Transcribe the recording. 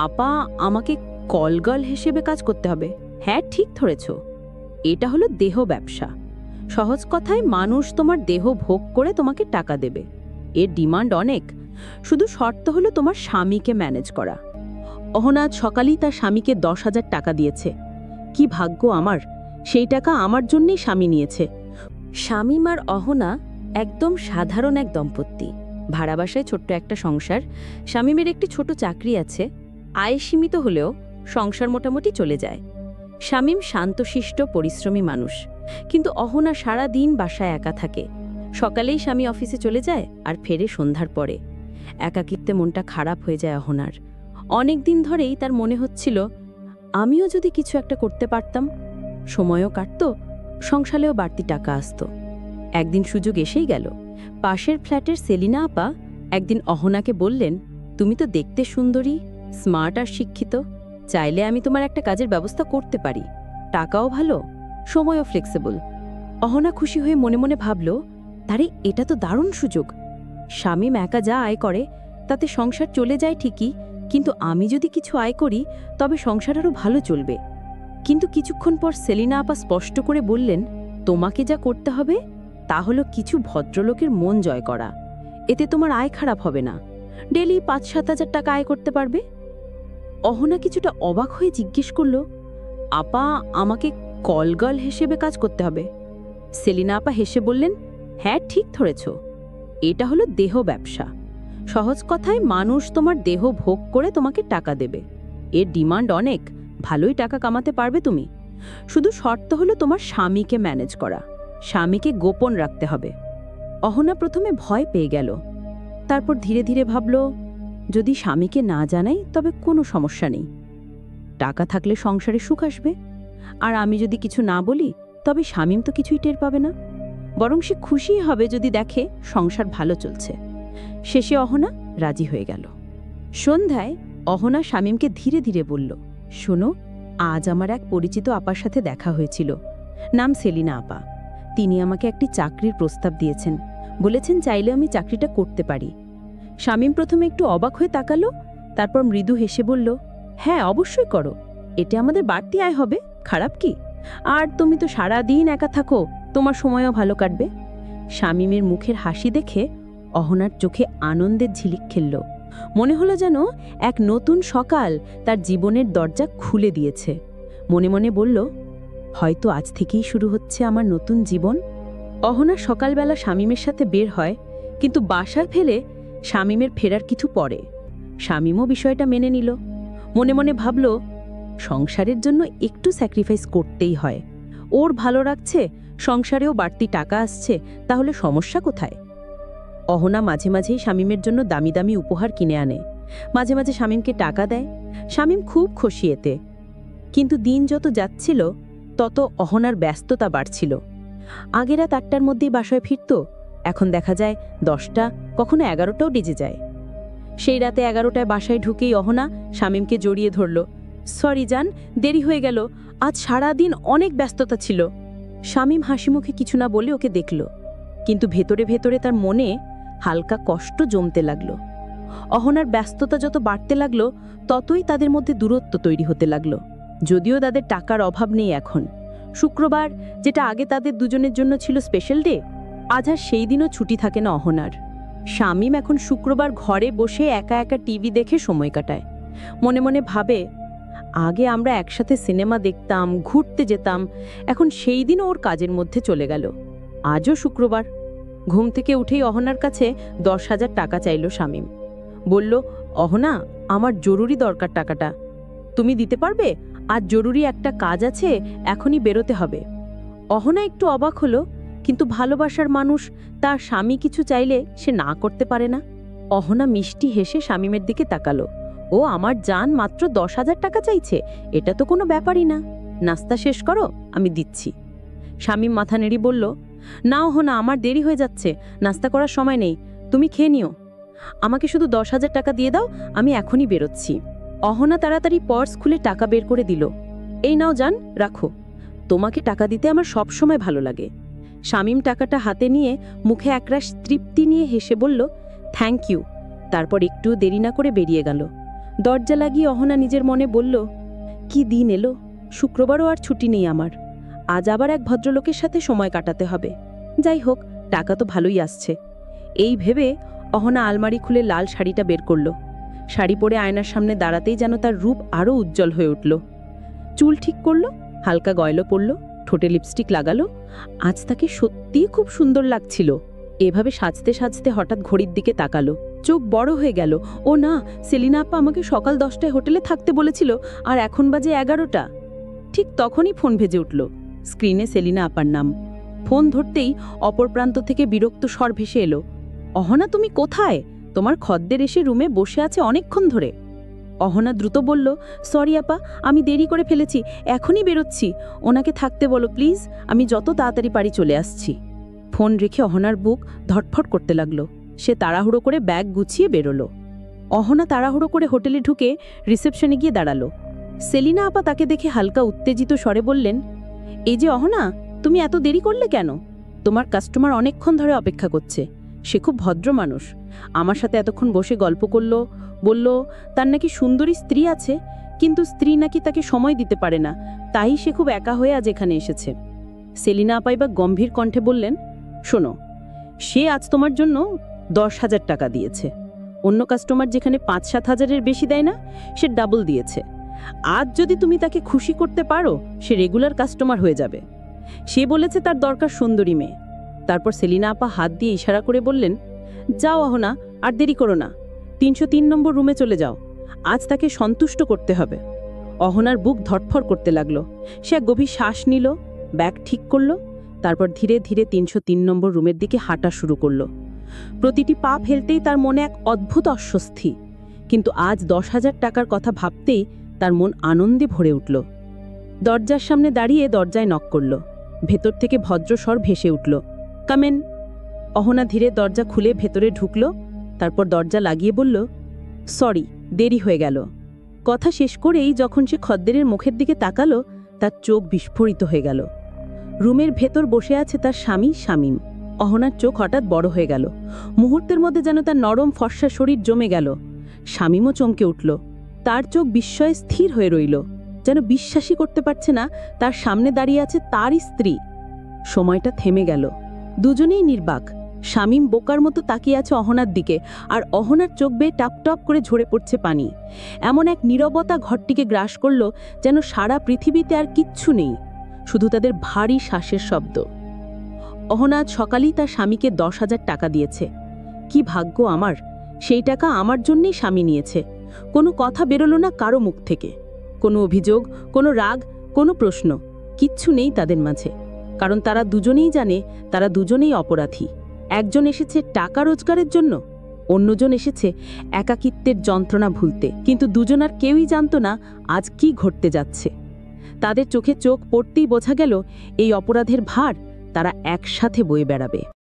আপা, আমাকে কলগার্ল হিসেবে কাজ করতে হবে। হ্যাঁ, ঠিক ধরেছ। এটা হলো দেহ ব্যবসা। সহজ কথায় মানুষ তোমার দেহ ভোগ করে তোমাকে টাকা দেবে। এর ডিমান্ড অনেক। শুধু শর্ত হলো তোমার স্বামীকে ম্যানেজ করা। অহনা আজ সকালেই তার স্বামীকে 10,000 টাকা দিয়েছে। কি ভাগ্য আমার, সেই টাকা আমার জন্যই স্বামী নিয়েছে। শামীম আর অহনা একদম সাধারণ এক দম্পতি। ভাড়া বাসায় ছোট্ট একটা সংসার। শামীমের একটি ছোট চাকরি আছে। আয় সীমিত হলেও সংসার মোটামুটি চলে যায়। শামীম শান্তশিষ্ট পরিশ্রমী মানুষ, কিন্তু অহনা সারা দিন বাসায় একা থাকে। সকালেই স্বামী অফিসে চলে যায় আর ফেরে সন্ধ্যার পরে। একাকিত্বে মনটা খারাপ হয়ে যায় অহনার। অনেক দিন ধরেই তার মনে হচ্ছিল, আমিও যদি কিছু একটা করতে পারতাম। সময়ও কাটত, সংসারেও বাড়তি টাকা আসত। একদিন সুযোগ এসেই গেল। পাশের ফ্ল্যাটের সেলিনা আপা একদিন অহনাকে বললেন, তুমি তো দেখতে সুন্দরী, স্মার্ট আর শিক্ষিত। চাইলে আমি তোমার একটা কাজের ব্যবস্থা করতে পারি। টাকাও ভালো, সময়ও ফ্লেক্সিবল। অহনা খুশি হয়ে মনে মনে ভাবল, তারে এটা তো দারুণ সুযোগ। শামীম একা যা আয় করে তাতে সংসার চলে যায় ঠিকই, কিন্তু আমি যদি কিছু আয় করি তবে সংসার আরও ভালো চলবে। কিন্তু কিছুক্ষণ পর সেলিনা আপা স্পষ্ট করে বললেন, তোমাকে যা করতে হবে তা হলো কিছু ভদ্রলোকের মন জয় করা। এতে তোমার আয় খারাপ হবে না। ডেলি 5-7 হাজার টাকা আয় করতে পারবে। অহনা কিছুটা অবাক হয়ে জিজ্ঞেস করল, আপা, আমাকে কলগার্ল হিসেবে কাজ করতে হবে? সেলিনা আপা হেসে বললেন, হ্যাঁ, ঠিক ধরেছ। এটা হলো দেহ ব্যবসা। সহজ কথায় মানুষ তোমার দেহ ভোগ করে তোমাকে টাকা দেবে। এর ডিমান্ড অনেক, ভালোই টাকা কামাতে পারবে তুমি। শুধু শর্ত হলো তোমার স্বামীকে ম্যানেজ করা। স্বামীকে গোপন রাখতে হবে। অহনা প্রথমে ভয় পেয়ে গেল, তারপর ধীরে ধীরে ভাবল, যদি স্বামীকে না জানাই তবে কোনো সমস্যা নেই। টাকা থাকলে সংসারে সুখ আসবে। আর আমি যদি কিছু না বলি তবে শামীম তো কিছুই টের পাবে না, বরং সে খুশি হবে যদি দেখে সংসার ভালো চলছে। শেষে অহনা রাজি হয়ে গেল। সন্ধ্যায় অহনা শামীমকে ধীরে ধীরে বলল, শোনো, আজ আমার এক পরিচিত আপার সাথে দেখা হয়েছিল। নাম সেলিনা আপা। তিনি আমাকে একটি চাকরির প্রস্তাব দিয়েছেন। বলেছেন চাইলে আমি চাকরিটা করতে পারি। শামীম প্রথমে একটু অবাক হয়ে তাকালো, তারপর মৃদু হেসে বলল, হ্যাঁ, অবশ্যই করো। এতে আমাদের বাড়তি আয় হবে, খারাপ কি? আর তুমি তো সারা দিন একা থাকো, তোমার সময়ও ভালো কাটবে। শামীমের মুখের হাসি দেখে অহনার চোখে আনন্দের ঝিলিক খেলল। মনে হলো যেন এক নতুন সকাল তার জীবনের দরজা খুলে দিয়েছে। মনে মনে বলল, হয়তো আজ থেকেই শুরু হচ্ছে আমার নতুন জীবন। অহনা সকালবেলা শামীমের সাথে বের হয়, কিন্তু বাসায় ফেলে শামীমের ফেরার কিছু পরে। শামীমও বিষয়টা মেনে নিল। মনে মনে ভাবল, সংসারের জন্য একটু স্যাক্রিফাইস করতেই হয়। ওর ভালো রাখছে, সংসারেও বাড়তি টাকা আসছে, তাহলে সমস্যা কোথায়? অহনা মাঝে মাঝেই শামীমের জন্য দামি দামি উপহার কিনে আনে। মাঝে মাঝে শামীমকে টাকা দেয়। শামীম খুব খুশি এতে। কিন্তু দিন যত যাচ্ছিল তত অহনার ব্যস্ততা বাড়ছিল। আগে রাত 8টার মধ্যেই বাসায় ফিরত, এখন দেখা যায় 10টা, কখনো 11টাও বেজে যায়। সেই রাতে 11টায় বাসায় ঢুকেই অহনা শামীমকে জড়িয়ে ধরল। সরি জান, দেরি হয়ে গেল, আজ সারা দিন অনেক ব্যস্ততা ছিল। শামীম হাসিমুখে কিছু না বলে ওকে দেখল, কিন্তু ভেতরে ভেতরে তার মনে হালকা কষ্ট জমতে লাগল। অহনার ব্যস্ততা যত বাড়তে লাগল ততই তাদের মধ্যে দূরত্ব তৈরি হতে লাগল। যদিও তাদের টাকার অভাব নেই এখন। শুক্রবার, যেটা আগে তাদের দুজনের জন্য ছিল স্পেশাল ডে, আজ আর সেই দিনও ছুটি থাকে না অহনার। শামীম এখন শুক্রবার ঘরে বসে একা একা টিভি দেখে সময় কাটায়। মনে মনে ভাবে, আগে আমরা একসাথে সিনেমা দেখতাম, ঘুরতে যেতাম, এখন সেই দিনও ওর কাজের মধ্যে চলে গেল। আজও শুক্রবার। ঘুম থেকে উঠেই অহনার কাছে 10,000 টাকা চাইল শামীম। বলল, অহনা, আমার জরুরি দরকার টাকাটা, তুমি দিতে পারবে? আজ জরুরি একটা কাজ আছে, এখনই বেরোতে হবে। অহনা একটু অবাক হলো, কিন্তু ভালোবাসার মানুষ, তার স্বামী কিছু চাইলে সে না করতে পারে না। অহনা মিষ্টি হেসে শামীমের দিকে তাকালো। ও আমার জান মাত্র 10,000 টাকা চাইছে, এটা তো কোনো ব্যাপারই না। নাস্তা শেষ করো, আমি দিচ্ছি। শামীম মাথা নেড়ে বলল, না অহনা, আমার দেরি হয়ে যাচ্ছে, নাস্তা করার সময় নেই, তুমি খেয়ে নিও। আমাকে শুধু 10,000 টাকা দিয়ে দাও, আমি এখনই বেরোচ্ছি। অহনা তাড়াতাড়ি পার্স খুলে টাকা বের করে দিল। এই নাও জান, রাখো, তোমাকে টাকা দিতে আমার সব সময় ভালো লাগে। শামীম টাকাটা হাতে নিয়ে মুখে একরাশ তৃপ্তি নিয়ে হেসে বলল, থ্যাংক ইউ। তারপর একটু দেরি না করে বেরিয়ে গেল। দরজা লাগিয়ে অহনা নিজের মনে বলল, কি দিন এলো, শুক্রবারও আর ছুটি নেই আমার। আজ আবার এক ভদ্রলোকের সাথে সময় কাটাতে হবে। যাই হোক, টাকা তো ভালোই আসছে। এই ভেবে অহনা আলমারি খুলে লাল শাড়িটা বের করল। শাড়ি পরে আয়নার সামনে দাঁড়াতেই যেন তার রূপ আরও উজ্জ্বল হয়ে উঠল। চুল ঠিক করল, হালকা গয়লো পরল, ঠোঁটে লিপস্টিক লাগালো। আজ তাকে সত্যিই খুব সুন্দর লাগছিল। এভাবে সাজতে সাজতে হঠাৎ ঘড়ির দিকে তাকালো। চোখ বড় হয়ে গেল। ও না, সেলিনা আপা আমাকে সকাল 10টায় হোটেলে থাকতে বলেছিল, আর এখন বাজে 11টা। ঠিক তখনই ফোন ভেজে উঠল। স্ক্রিনে সেলিনা আপার নাম। ফোন ধরতেই অপর প্রান্ত থেকে বিরক্ত স্বর ভেসে এলো, অহনা তুমি কোথায়? তোমার খদ্দের এসে রুমে বসে আছে অনেকক্ষণ ধরে। অহনা দ্রুত বলল, সরি আপা, আমি দেরি করে ফেলেছি, এখনই বেরোচ্ছি। ওনাকে থাকতে বলো প্লিজ, আমি যত তাড়াতাড়ি পারি চলে আসছি। ফোন রেখে অহনার বুক ধটফট করতে লাগলো। সে তাড়াহুড়ো করে ব্যাগ গুছিয়ে বেরোলো। অহনা তাড়াহুড়ো করে হোটেলে ঢুকে রিসেপশনে গিয়ে দাঁড়ালো। সেলিনা আপা তাকে দেখে হালকা উত্তেজিত স্বরে বললেন, এই যে অহনা, তুমি এত দেরি করলে কেন? তোমার কাস্টমার অনেকক্ষণ ধরে অপেক্ষা করছে। সে খুব ভদ্র মানুষ, আমার সাথে এতক্ষণ বসে গল্প করলো, বলল তার নাকি সুন্দরী স্ত্রী আছে, কিন্তু স্ত্রী নাকি তাকে সময় দিতে পারে না, তাই সে খুব একা হয়ে আজ এখানে এসেছে। সেলিনা আপাই বা গম্ভীর কণ্ঠে বললেন, শোনো, সে আজ তোমার জন্য 10,000 টাকা দিয়েছে। অন্য কাস্টমার যেখানে 5-7 হাজারের বেশি দেয় না, সে ডাবল দিয়েছে। আজ যদি তুমি তাকে খুশি করতে পারো, সে রেগুলার কাস্টমার হয়ে যাবে। সে বলেছে তার দরকার সুন্দরী মেয়ে। তারপর সেলিনা আপা হাত দিয়ে ইশারা করে বললেন, যাও অহনা, আর দেরি করো না, 303 নম্বর রুমে চলে যাও। আজ তাকে সন্তুষ্ট করতে হবে। অহনার বুক ধড়ফড় করতে লাগলো। সে এক গভীর শ্বাস নিল, ব্যাগ ঠিক করল, তারপর ধীরে ধীরে 303 নম্বর রুমের দিকে হাঁটা শুরু করল। প্রতিটি পা ফেলতেই তার মনে এক অদ্ভুত অস্বস্তি, কিন্তু আজ 10,000 টাকার কথা ভাবতেই তার মন আনন্দে ভরে উঠল। দরজার সামনে দাঁড়িয়ে দরজায় নক করল। ভেতর থেকে ভদ্রস্বর ভেসে উঠল, কামেন। অহনা ধীরে দরজা খুলে ভেতরে ঢুকল, তারপর দরজা লাগিয়ে বলল, সরি, দেরি হয়ে গেল। কথা শেষ করেই যখন সে খদ্দেরের মুখের দিকে তাকালো, তার চোখ বিস্ফোরিত হয়ে গেল। রুমের ভেতর বসে আছে তার স্বামী শামীম। অহনার চোখ হঠাৎ বড় হয়ে গেল। মুহূর্তের মধ্যে যেন তার নরম ফর্সা শরীর জমে গেল। শামীমও চমকে উঠল। তার চোখ বিস্ময়ে স্থির হয়ে রইল, যেন বিশ্বাসই করতে পারছে না তার সামনে দাঁড়িয়ে আছে তারই স্ত্রী। সময়টা থেমে গেল। দুজনেই নির্বাক। শামীম বোকার মতো তাকিয়ে আছে অহনার দিকে, আর অহনার চোখ বেয়ে টাপ টপ করে ঝরে পড়ছে পানি। এমন এক নীরবতা ঘরটিকে গ্রাস করল, যেন সারা পৃথিবীতে আর কিচ্ছু নেই, শুধু তাদের ভারী শ্বাসের শব্দ। অহনা আজ সকালেই তার স্বামীকে 10,000 টাকা দিয়েছে। কি ভাগ্য আমার, সেই টাকা আমার জন্যই স্বামী নিয়েছে। কোনো কথা বেরোলো না কারো মুখ থেকে, কোনো অভিযোগ, কোনো রাগ, কোনো প্রশ্ন, কিচ্ছু নেই তাদের মাঝে। কারণ তারা দুজনেই জানে তারা দুজনেই অপরাধী। একজন এসেছে টাকা রোজগারের জন্য, অন্যজন এসেছে একাকিত্বের যন্ত্রণা ভুলতে। কিন্তু দুজন আর কেউই জানতো না আজ কি ঘটতে যাচ্ছে। তাদের চোখে চোখ পড়তেই বোঝা গেল এই অপরাধের ভার তারা একসাথে বয়ে বেড়াবে।